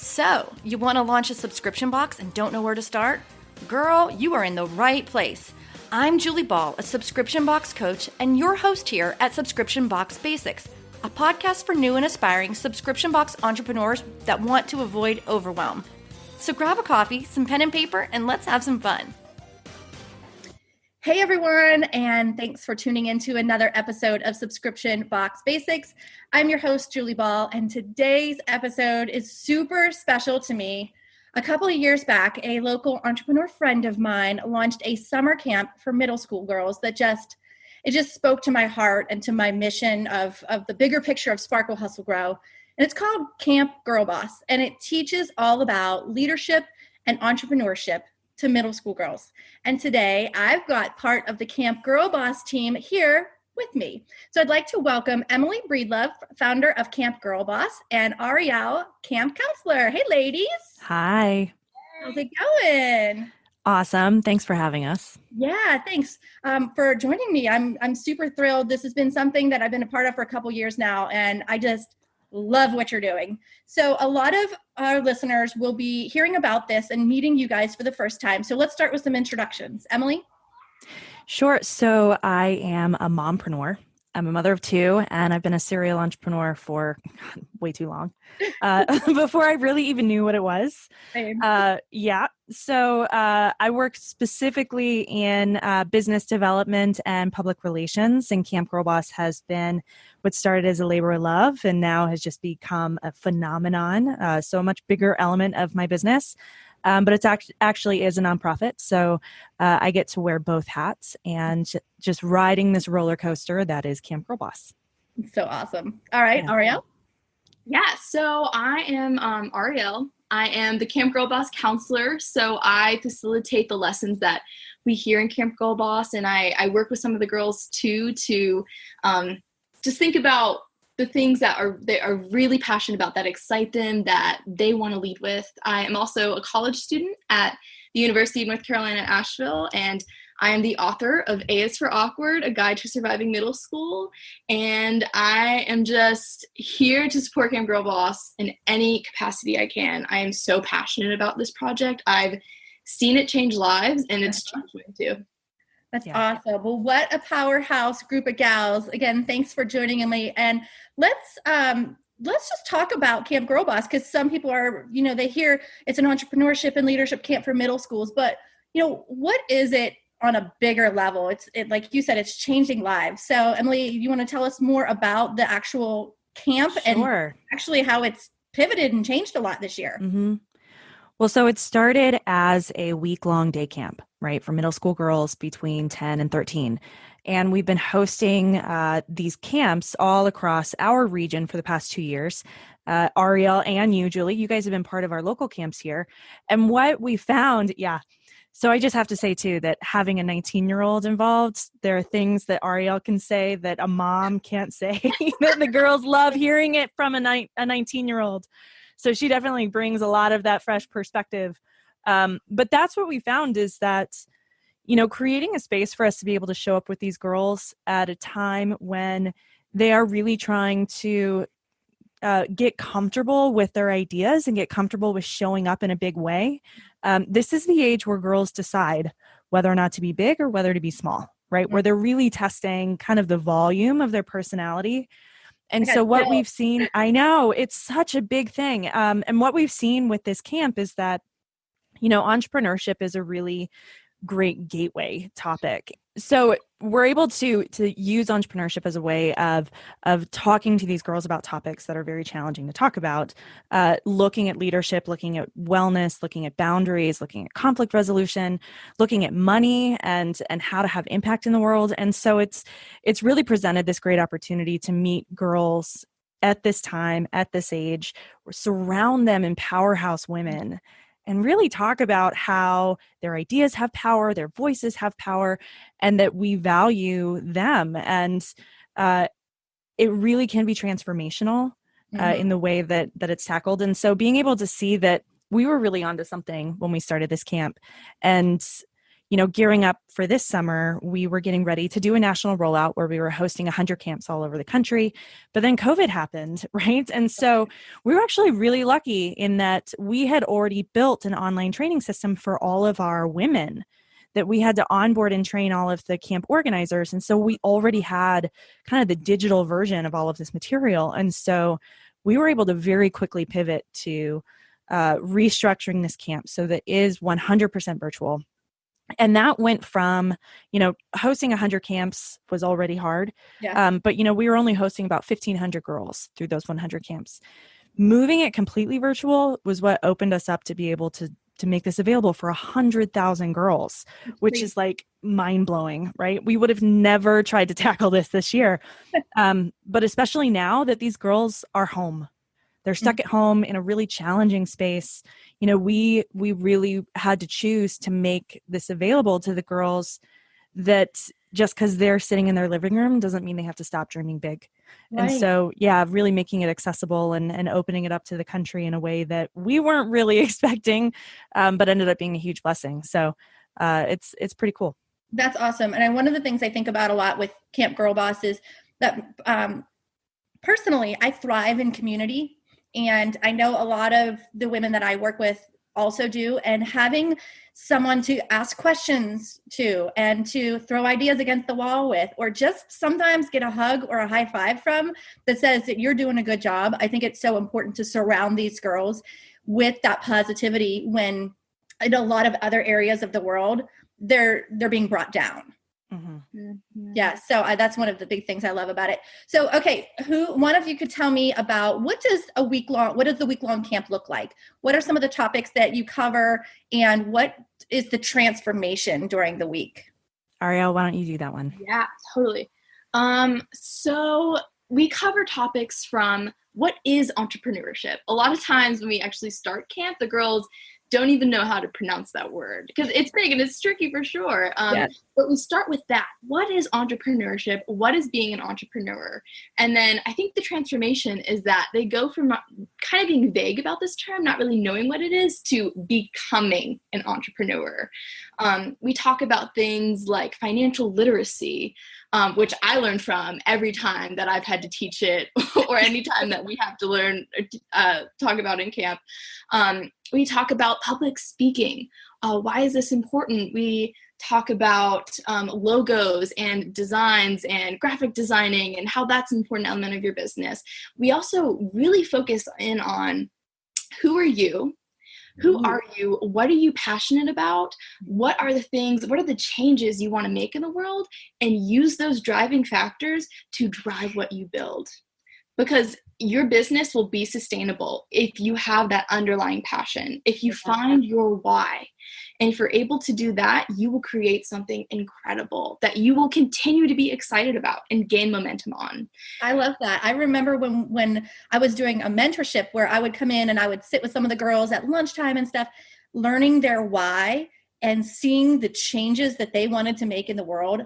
So, you want to launch a subscription box and don't know where to start? Girl, you are in the right place. I'm Julie Ball, a subscription box coach and your host here at Subscription Box Basics, a podcast for new and aspiring subscription box entrepreneurs that want to avoid overwhelm. So grab a coffee, some pen and paper, and let's have some fun. Hey everyone, and thanks for tuning into another episode of Subscription Box Basics. I'm your host, Julie Ball, and today's episode is super special to me. A couple of years back, a local entrepreneur friend of mine launched a summer camp for middle school girls that just spoke to my heart and to my mission of the bigger picture of Sparkle, Hustle, Grow. And it's called Camp Girl Boss, and it teaches all about leadership and entrepreneurship to middle school girls. And today I've got part of the Camp Girl Boss team here with me. So I'd like to welcome Emily Breedlove, founder of Camp Girl Boss, and Aryelle, camp counselor. Hey ladies. Hi. How's it going? Awesome. Thanks for having us. Yeah, thanks for joining me. I'm super thrilled. This has been something that I've been a part of for a couple years now, and I just love what you're doing. So a lot of our listeners will be hearing about this and meeting you guys for the first time. So let's start with some introductions. Emily? Sure. So I am a mompreneur. I'm a mother of two, and I've been a serial entrepreneur for way too long, before I really even knew what it was. So I work specifically in business development and public relations, and Camp Girl Boss has been what started as a labor of love and now has just become a phenomenon, so a much bigger element of my business. But it's actually is a nonprofit. So I get to wear both hats and just riding this roller coaster that is Camp Girl Boss. So awesome. All right, yeah. Aryelle? Yeah, so I am Aryelle. I am the Camp Girl Boss counselor. So I facilitate the lessons that we hear in Camp Girl Boss. And I work with some of the girls too to just think about the things that they are really passionate about, that excite them, that they want to lead with. I am also a college student at the University of North Carolina at Asheville, and I am the author of A is for Awkward, A Guide to Surviving Middle School. And I am just here to support Camp Girl Boss in any capacity I can. I am so passionate about this project. I've seen it change lives, and it's changed mine too. That's awesome. Well, what a powerhouse group of gals. Again, thanks for joining me. And let's just talk about Camp Girl Boss, because some people are, they hear it's an entrepreneurship and leadership camp for middle schools, but what is it on a bigger level? It's like you said, it's changing lives. So Emily, you want to tell us more about the actual camp? Sure. And actually how it's pivoted and changed a lot this year? Mm-hmm. Well, so it started as a week-long day camp, right, for middle school girls between 10 and 13. And we've been hosting these camps all across our region for the past 2 years. Aryelle and you, Julie, you guys have been part of our local camps here. And what we found, so I just have to say too, that having a 19-year-old involved, there are things that Aryelle can say that a mom can't say, that the girls love hearing it from a 19-year-old. So she definitely brings a lot of that fresh perspective. But that's what we found is that, creating a space for us to be able to show up with these girls at a time when they are really trying to get comfortable with their ideas and get comfortable with showing up in a big way. This is the age where girls decide whether or not to be big or whether to be small, right? Where they're really testing kind of the volume of their personality. And so what we've seen, I know it's such a big thing. And what we've seen with this camp is that, entrepreneurship is a really great gateway topic. So we're able to use entrepreneurship as a way of talking to these girls about topics that are very challenging to talk about, looking at leadership, looking at wellness, looking at boundaries, looking at conflict resolution, looking at money and how to have impact in the world. And so it's really presented this great opportunity to meet girls at this time, at this age, surround them in powerhouse women, and really talk about how their ideas have power, their voices have power, and that we value them. And it really can be transformational in the way that it's tackled. And so being able to see that we were really onto something when we started this camp. And, gearing up for this summer, we were getting ready to do a national rollout where we were hosting 100 camps all over the country. But then COVID happened, right? And so we were actually really lucky in that we had already built an online training system for all of our women that we had to onboard and train all of the camp organizers. And so we already had kind of the digital version of all of this material. And so we were able to very quickly pivot to restructuring this camp so that it is 100% virtual. And that went from, hosting 100 camps was already hard. Yeah. But, we were only hosting about 1,500 girls through those 100 camps. Moving it completely virtual was what opened us up to be able to make this available for 100,000 girls, which is like mind blowing, right? We would have never tried to tackle this year. But especially now that these girls are home, they're stuck at home in a really challenging space. We really had to choose to make this available to the girls, that just because they're sitting in their living room doesn't mean they have to stop dreaming big. Right. And so, really making it accessible and opening it up to the country in a way that we weren't really expecting, but ended up being a huge blessing. So it's pretty cool. That's awesome. And one of the things I think about a lot with Camp Girl Boss is that personally, I thrive in community. And I know a lot of the women that I work with also do. And having someone to ask questions to and to throw ideas against the wall with, or just sometimes get a hug or a high five from that says that you're doing a good job. I think it's so important to surround these girls with that positivity when in a lot of other areas of the world, they're being brought down. Mm-hmm. Yeah. So that's one of the big things I love about it. So, okay. One of you could tell me about what does the week-long camp look like? What are some of the topics that you cover, and what is the transformation during the week? Aryelle, why don't you do that one? Yeah, totally. So we cover topics from what is entrepreneurship. A lot of times when we actually start camp, the girls don't even know how to pronounce that word because it's big and it's tricky for sure. But we start with that. What is entrepreneurship? What is being an entrepreneur? And then I think the transformation is that they go from kind of being vague about this term, not really knowing what it is, to becoming an entrepreneur. We talk about things like financial literacy, which I learn from every time that I've had to teach it or any time that we have to learn, talk about in camp. We talk about public speaking. Why is this important? We talk about logos and designs and graphic designing and how that's an important element of your business. We also really focus in on who are you? Who are you? What are you passionate about? What are the changes you want to make in the world? And use those driving factors to drive what you build. Because your business will be sustainable if you have that underlying passion, if you find your why. And if you're able to do that, you will create something incredible that you will continue to be excited about and gain momentum on. I love that. I remember when I was doing a mentorship where I would come in and I would sit with some of the girls at lunchtime and stuff, learning their why and seeing the changes that they wanted to make in the world.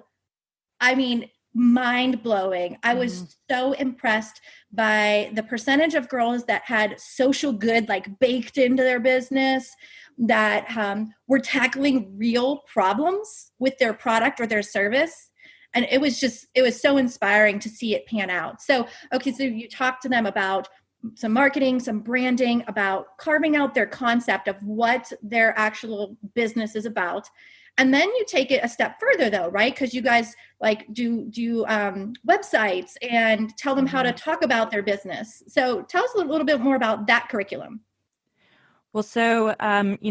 I mean, mind blowing. I was so impressed by the percentage of girls that had social good like baked into their business, that were tackling real problems with their product or their service. And it was so inspiring to see it pan out. So, okay, so you talked to them about some marketing, some branding, about carving out their concept of what their actual business is about. And then you take it a step further though, right? Because you guys like do websites and tell them how to talk about their business. So tell us a little bit more about that curriculum. Well, so,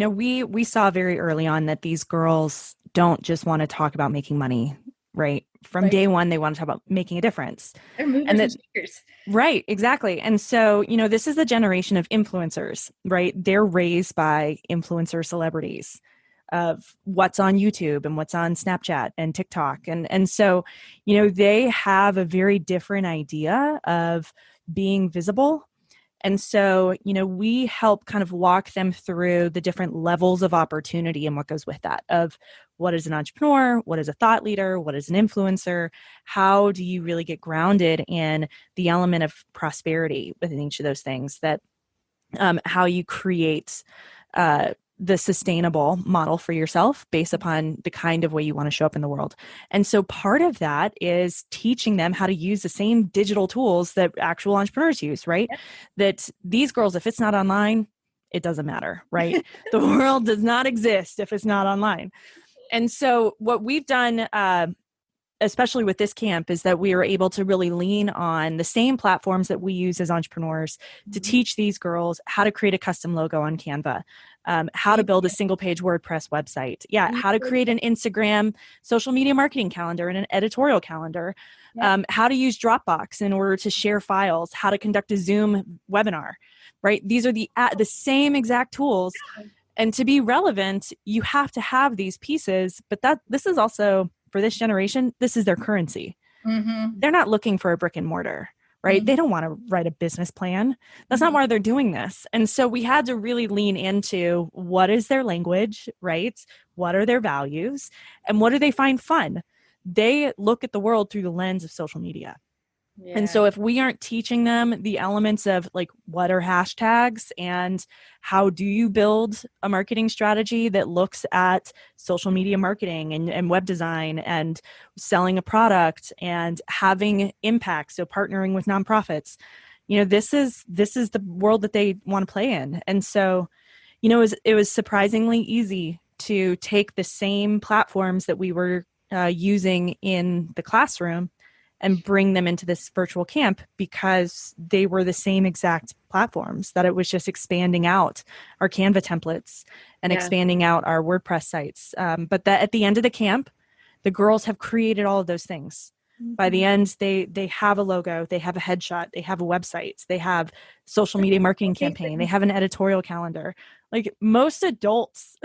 we saw very early on that these girls don't just want to talk about making money, right? From day one, they want to talk about making a difference. They're movers and shakers. Right, exactly. And so, this is the generation of influencers, right? They're raised by influencer celebrities of what's on YouTube and what's on Snapchat and TikTok. And so, they have a very different idea of being visible. And so, we help kind of walk them through the different levels of opportunity and what goes with that, of what is an entrepreneur, what is a thought leader, what is an influencer, how do you really get grounded in the element of prosperity within each of those things, that how you create the sustainable model for yourself based upon the kind of way you want to show up in the world. And so part of that is teaching them how to use the same digital tools that actual entrepreneurs use, right? Yep. That these girls, if it's not online, it doesn't matter, right? The world does not exist if it's not online. And so what we've done, especially with this camp, is that we are able to really lean on the same platforms that we use as entrepreneurs to teach these girls how to create a custom logo on Canva, how to build a single page WordPress website. Yeah. How to create an Instagram social media marketing calendar and an editorial calendar, how to use Dropbox in order to share files, how to conduct a Zoom webinar, right? These are the same exact tools. And to be relevant, you have to have these pieces, but this is also, for this generation, this is their currency. Mm-hmm. They're not looking for a brick and mortar, right? Mm-hmm. They don't want to write a business plan. That's not why they're doing this. And so we had to really lean into what is their language, right? What are their values? And what do they find fun? They look at the world through the lens of social media. Yeah. And so if we aren't teaching them the elements of like, what are hashtags and how do you build a marketing strategy that looks at social media marketing and web design and selling a product and having impact, so partnering with nonprofits, this is the world that they want to play in. And so, it was surprisingly easy to take the same platforms that we were using in the classroom and bring them into this virtual camp because they were the same exact platforms, that it was just expanding out our Canva templates and expanding out our WordPress sites. But that at the end of the camp, the girls have created all of those things. Mm-hmm. By the end, they have a logo, they have a headshot, they have a website, they have social media marketing campaign, they have an editorial calendar. Like most adults,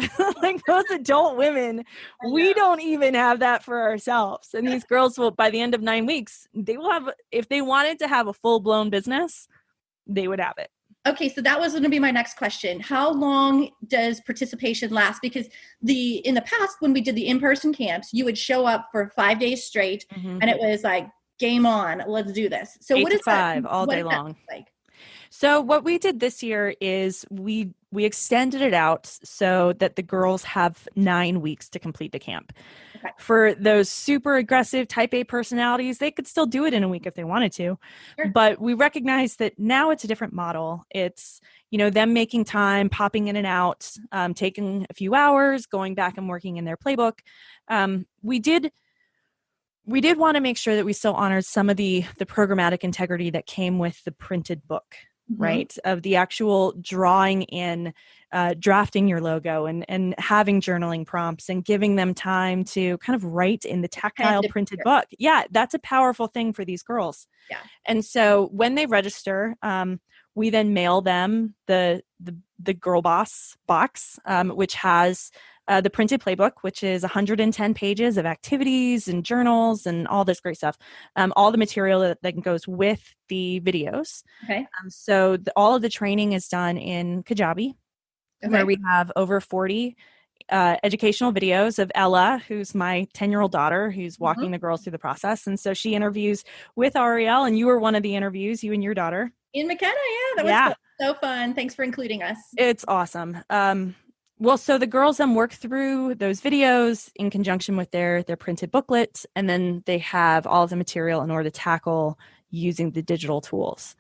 like most adult women, we don't even have that for ourselves. And these girls will, by the end of 9 weeks, they will have, if they wanted to have a full-blown business, they would have it. Okay, so that was going to be my next question. How long does participation last? Because in the past, when we did the in-person camps, you would show up for 5 days straight, and it was like, game on, let's do this. So 8 what to is 5 that, all what day does that long? look like? So what we did this year is we extended it out so that the girls have 9 weeks to complete the camp. Okay. For those super aggressive type A personalities, they could still do it in a week if they wanted to. Sure. But we recognize that now it's a different model. It's, them making time, popping in and out, taking a few hours, going back and working in their playbook. We did want to make sure that we still honored some of the programmatic integrity that came with the printed book. Mm-hmm. Right, of the actual drawing in, drafting your logo and having journaling prompts and giving them time to kind of write in the tactile printed book. Yeah, that's a powerful thing for these girls. Yeah. And so when they register, we then mail them the Girl Boss box, which has the printed playbook, which is 110 pages of activities and journals and all this great stuff. All the material that goes with the videos. Okay. So all of the training is done in Kajabi, where we have over 40 educational videos of Ella, who's my 10-year-old daughter, who's walking the girls through the process. And so she interviews with Aryelle, and you were one of the interviews, you and your daughter. In McKenna, that was so fun. Thanks for including us. It's awesome. Well, so the girls then work through those videos in conjunction with their printed booklet, and then they have all of the material in order to tackle using the digital tools.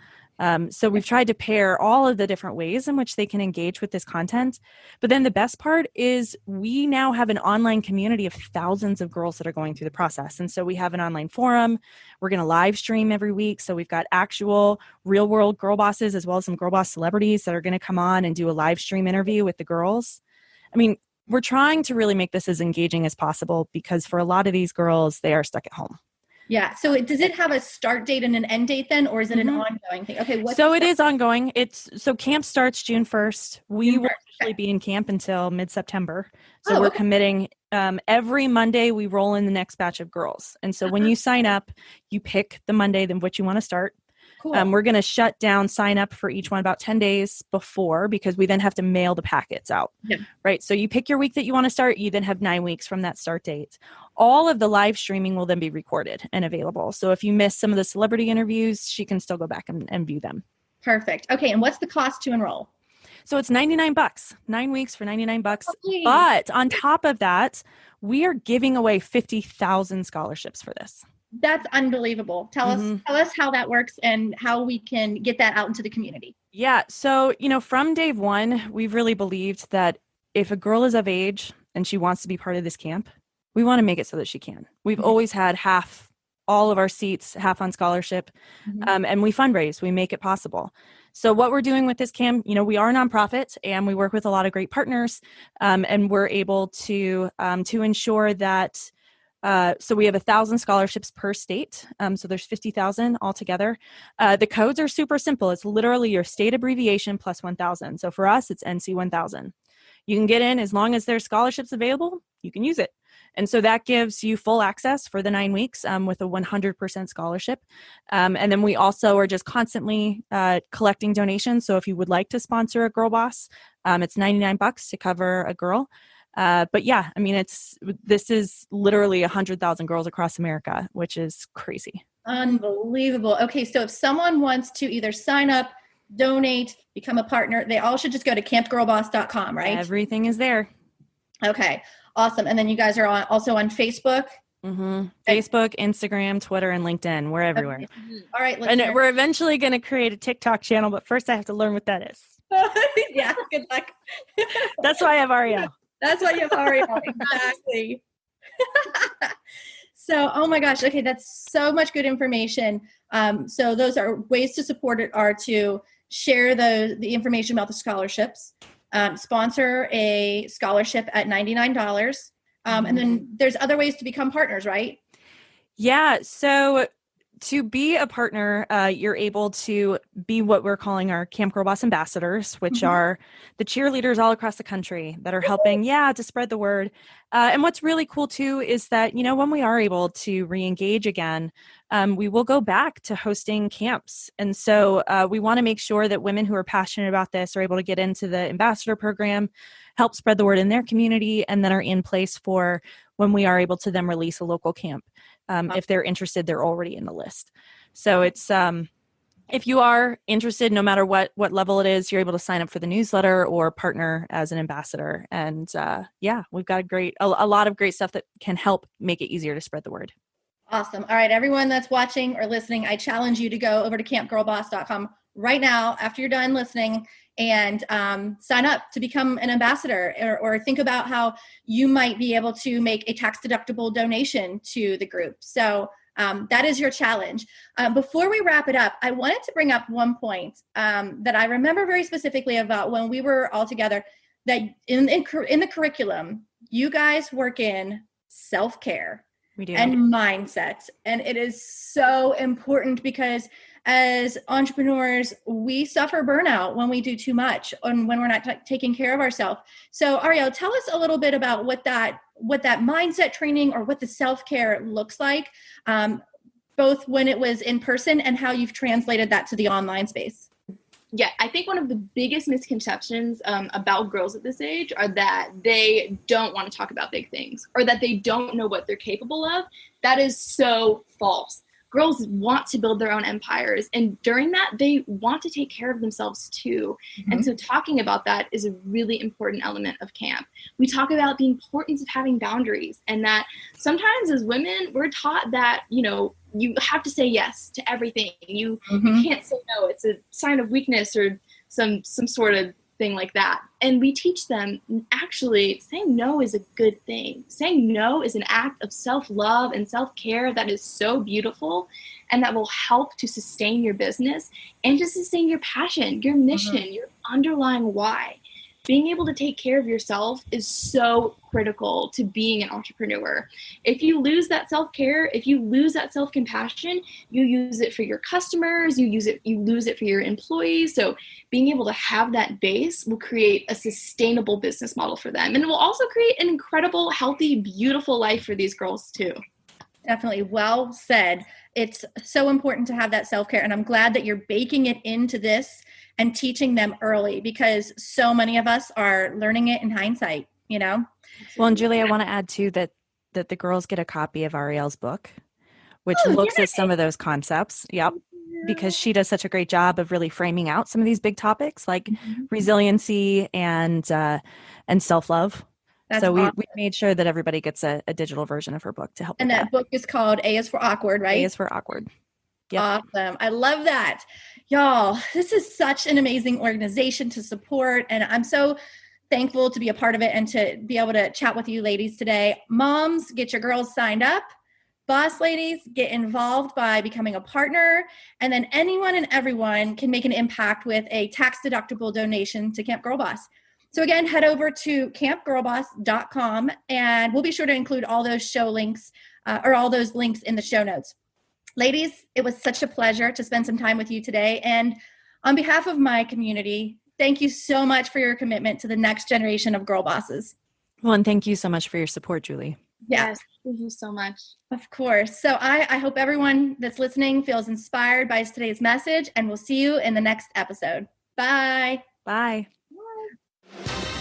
So we've tried to pair all of the different ways in which they can engage with this content. But then the best part is we now have an online community of thousands of girls that are going through the process. And so we have an online forum. We're going to live stream every week. So we've got actual real world girl bosses as well as some girl boss celebrities that are going to come on and do a live stream interview with the girls. I mean, we're trying to really make this as engaging as possible because for a lot of these girls, they are stuck at home. Yeah. So does it have a start date and an end date then, or is it an ongoing thing? Okay. So it is ongoing. So camp starts June 1st. We will actually be in camp until mid-September. So we're committing every Monday we roll in the next batch of girls. And so when you sign up, you pick the Monday in which you want to start. Cool. We're going to shut down sign up for each one about 10 days before because we then have to mail the packets out. Yeah. Right. So you pick your week that you want to start. You then have 9 weeks from that start date. All of the live streaming will then be recorded and available. So if you miss some of the celebrity interviews, she can still go back and view them. Perfect. Okay. And what's the cost to enroll? So it's $99, 9 weeks for $99. Okay. But on top of that, we are giving away 50,000 scholarships for this. That's unbelievable. Tell us how that works and how we can get that out into the community. Yeah. So, from day one, we've really believed that if a girl is of age and she wants to be part of this camp, we want to make it so that she can. We've always had all of our seats, half on scholarship, and we fundraise, we make it possible. So what we're doing with this camp, we are a nonprofit and we work with a lot of great partners, and we're able to ensure that, so we have 1,000 scholarships per state. So there's 50,000 altogether. The codes are super simple. It's literally your state abbreviation plus 1,000. So for us, it's NC 1,000. You can get in as long as there's scholarships available, you can use it. And so that gives you full access for the 9 weeks with a 100% scholarship. And then we also are just constantly collecting donations. So if you would like to sponsor a girl boss, it's $99 to cover a girl. But yeah, I mean, this is literally 100,000 girls across America, which is crazy. Unbelievable. Okay, so if someone wants to either sign up, donate, become a partner, they all should just go to campgirlboss.com, right? Everything is there. Okay, awesome. And then you guys are also on Facebook? Facebook, Instagram, Twitter, and LinkedIn. We're everywhere. Okay. All right. And we're eventually going to create a TikTok channel, but first I have to learn what that is. Yeah, good luck. That's why I have Aryelle. That's why you have Aryelle. Exactly. So, oh my gosh. Okay. That's so much good information. So those are ways to support it are to share the information about the scholarships, sponsor a scholarship at $99. And then there's other ways to become partners, right? Yeah. So to be a partner, you're able to be what we're calling our Camp Girl Boss ambassadors, which are the cheerleaders all across the country that are helping, to spread the word. And what's really cool too is that, when we are able to re-engage again, we will go back to hosting camps. And so we want to make sure that women who are passionate about this are able to get into the ambassador program, help spread the word in their community, and then are in place for when we are able to then release a local camp. If they're interested, they're already in the list. So it's, if you are interested, no matter what level it is, you're able to sign up for the newsletter or partner as an ambassador. And we've got a lot of great stuff that can help make it easier to spread the word. Awesome. All right, everyone that's watching or listening, I challenge you to go over to campgirlboss.com right now after you're done listening and sign up to become an ambassador or think about how you might be able to make a tax-deductible donation to the group. So that is your challenge. Before we wrap it up, I wanted to bring up one point that I remember very specifically about when we were all together, that in the curriculum, you guys work in self-care. We do. And mindset. And it is so important because as entrepreneurs, we suffer burnout when we do too much and when we're not taking care of ourselves. So Aryelle, tell us a little bit about what that mindset training or what the self-care looks like, both when it was in person and how you've translated that to the online space. Yeah, I think one of the biggest misconceptions about girls at this age are that they don't want to talk about big things or that they don't know what they're capable of. That is so false. Girls want to build their own empires, and during that, they want to take care of themselves too. And so talking about that is a really important element of camp. We talk about the importance of having boundaries, and that sometimes as women, we're taught that, you have to say yes to everything. You can't say no. It's a sign of weakness or some sort of thing like that. And we teach them actually saying no is a good thing. Saying no is an act of self-love and self-care that is so beautiful and that will help to sustain your business and to sustain your passion, your mission, your underlying why. Being able to take care of yourself is so critical to being an entrepreneur. If you lose that self-care, if you lose that self-compassion, you use it for your customers, you lose it for your employees. So being able to have that base will create a sustainable business model for them. And it will also create an incredible, healthy, beautiful life for these girls too. Definitely. Well said. It's so important to have that self-care. And I'm glad that you're baking it into this and teaching them early because so many of us are learning it in hindsight, Well, and Julie, I want to add too that the girls get a copy of Aryelle's book, which looks at some of those concepts. Yep. because she does such a great job of really framing out some of these big topics like resiliency and self-love. So we made sure that everybody gets a digital version of her book to help. And that book is called A is for Awkward, right? A is for Awkward. Yep. Awesome. I love that. Y'all, this is such an amazing organization to support. And I'm so thankful to be a part of it and to be able to chat with you ladies today. Moms, get your girls signed up. Boss ladies, get involved by becoming a partner. And then anyone and everyone can make an impact with a tax-deductible donation to Camp Girl Boss. So again, head over to campgirlboss.com and we'll be sure to include all those show links or all those links in the show notes. Ladies, it was such a pleasure to spend some time with you today. And on behalf of my community, thank you so much for your commitment to the next generation of girl bosses. Well, and thank you so much for your support, Julie. Yes, thank you so much. Of course. So I hope everyone that's listening feels inspired by today's message, and we'll see you in the next episode. Bye. Bye. Bye.